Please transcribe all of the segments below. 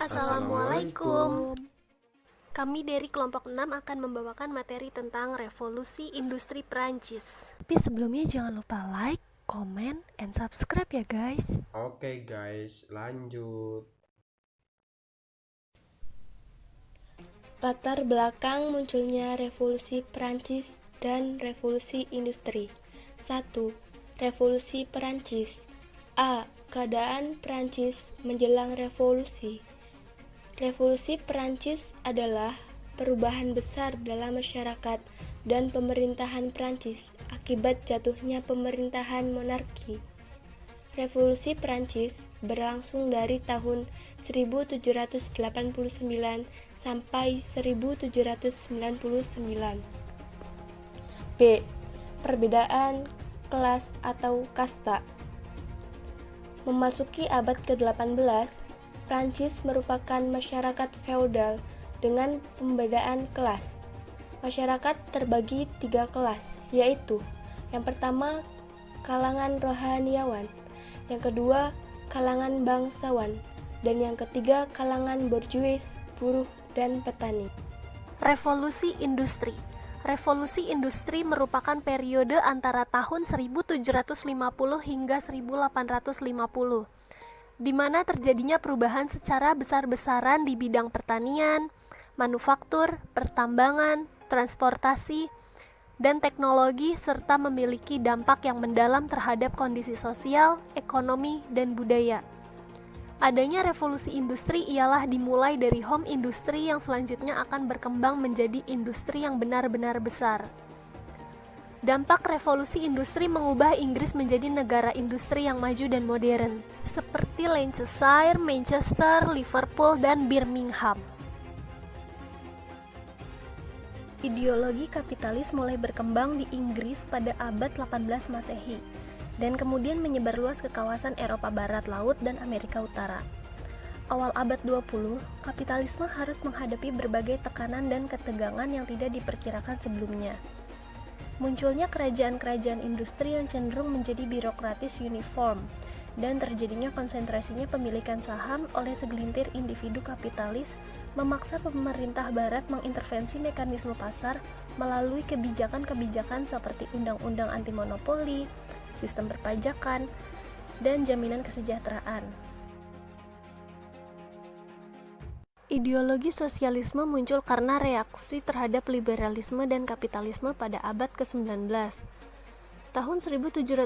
Assalamualaikum. Kami dari kelompok 6 akan membawakan materi tentang revolusi industri Perancis. Tapi sebelumnya jangan lupa like, comment, and subscribe ya guys. Oke guys, lanjut. Latar belakang munculnya revolusi Perancis dan revolusi industri. 1. Revolusi Perancis. A. Keadaan Perancis menjelang revolusi. Revolusi Perancis adalah perubahan besar dalam masyarakat dan pemerintahan Perancis akibat jatuhnya pemerintahan monarki. Revolusi Perancis berlangsung dari tahun 1789 sampai 1799. B. Perbedaan kelas atau kasta. Memasuki abad ke-18, Prancis merupakan masyarakat feodal dengan pembedaan kelas. Masyarakat terbagi 3 kelas, yaitu yang pertama, kalangan rohaniawan, yang kedua, kalangan bangsawan, dan yang ketiga, kalangan borjuis, buruh, dan petani. Revolusi industri. Revolusi industri merupakan periode antara tahun 1750 hingga 1850, di mana terjadinya perubahan secara besar-besaran di bidang pertanian, manufaktur, pertambangan, transportasi, dan teknologi, serta memiliki dampak yang mendalam terhadap kondisi sosial, ekonomi, dan budaya. Adanya revolusi industri ialah dimulai dari home industry yang selanjutnya akan berkembang menjadi industri yang benar-benar besar. Dampak revolusi industri mengubah Inggris menjadi negara industri yang maju dan modern, seperti Lancashire, Manchester, Liverpool, dan Birmingham. Ideologi kapitalis mulai berkembang di Inggris pada abad 18 Masehi, dan kemudian menyebar luas ke kawasan Eropa Barat Laut dan Amerika Utara. Awal abad 20, kapitalisme harus menghadapi berbagai tekanan dan ketegangan yang tidak diperkirakan sebelumnya. Munculnya kerajaan-kerajaan industri yang cenderung menjadi birokratis uniform, dan terjadinya konsentrasinya pemilikan saham oleh segelintir individu kapitalis memaksa pemerintah barat mengintervensi mekanisme pasar melalui kebijakan-kebijakan seperti undang-undang anti monopoli, sistem perpajakan, dan jaminan kesejahteraan. Ideologi sosialisme muncul karena reaksi terhadap liberalisme dan kapitalisme pada abad ke-19. Tahun 1750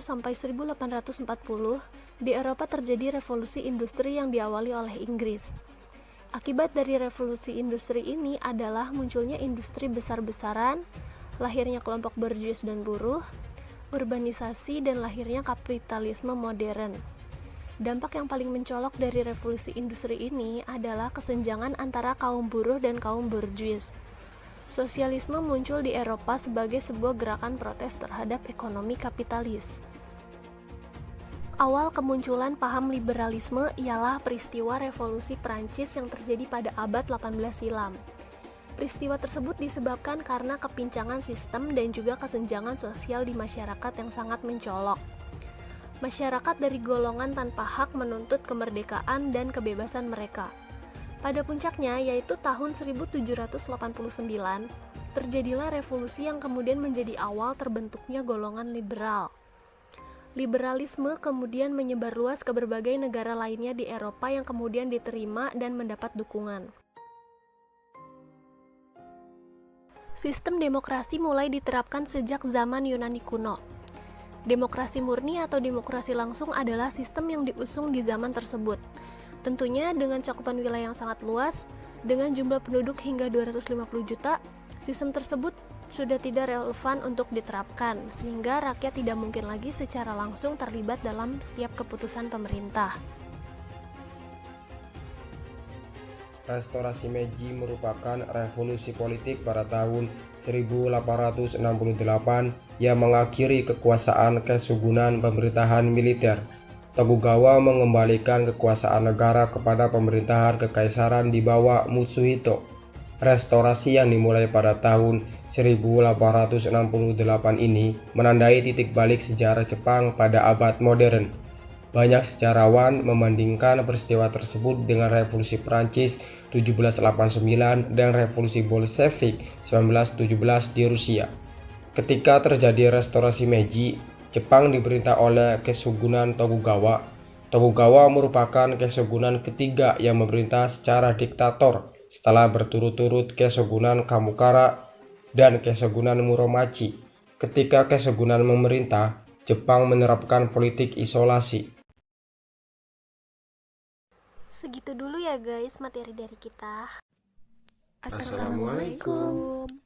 sampai 1840, di Eropa terjadi revolusi industri yang diawali oleh Inggris. Akibat dari revolusi industri ini adalah munculnya industri besar-besaran, lahirnya kelompok borjuis dan buruh, urbanisasi, dan lahirnya kapitalisme modern. Dampak yang paling mencolok dari revolusi industri ini adalah kesenjangan antara kaum buruh dan kaum borjuis. Sosialisme muncul di Eropa sebagai sebuah gerakan protes terhadap ekonomi kapitalis. Awal kemunculan paham liberalisme ialah peristiwa revolusi Prancis yang terjadi pada abad 18 silam. Peristiwa tersebut disebabkan karena kepincangan sistem dan juga kesenjangan sosial di masyarakat yang sangat mencolok. Masyarakat dari golongan tanpa hak menuntut kemerdekaan dan kebebasan mereka. Pada puncaknya, yaitu tahun 1789, terjadilah revolusi yang kemudian menjadi awal terbentuknya golongan liberal. Liberalisme kemudian menyebar luas ke berbagai negara lainnya di Eropa yang kemudian diterima dan mendapat dukungan. Sistem demokrasi mulai diterapkan sejak zaman Yunani kuno. Demokrasi murni atau demokrasi langsung adalah sistem yang diusung di zaman tersebut. Tentunya dengan cakupan wilayah yang sangat luas, dengan jumlah penduduk hingga 250 juta, sistem tersebut sudah tidak relevan untuk diterapkan, sehingga rakyat tidak mungkin lagi secara langsung terlibat dalam setiap keputusan pemerintah. Restorasi Meiji merupakan revolusi politik pada tahun 1868 yang mengakhiri kekuasaan kesugunan pemerintahan militer. Tokugawa mengembalikan kekuasaan negara kepada pemerintahan kekaisaran di bawah Matsuhito. Restorasi yang dimulai pada tahun 1868 ini menandai titik balik sejarah Jepang pada abad modern. Banyak sejarawan membandingkan peristiwa tersebut dengan Revolusi Prancis 1789 dan Revolusi Bolshevik 1917 di Rusia. Ketika terjadi restorasi Meiji, Jepang diperintah oleh Keshogunan Tokugawa. Tokugawa merupakan keshogunan ketiga yang memerintah secara diktator setelah berturut-turut Keshogunan Kamukara dan Keshogunan Muromachi. Ketika Keshogunan memerintah, Jepang menerapkan politik isolasi. Segitu dulu ya guys materi dari kita. Assalamualaikum.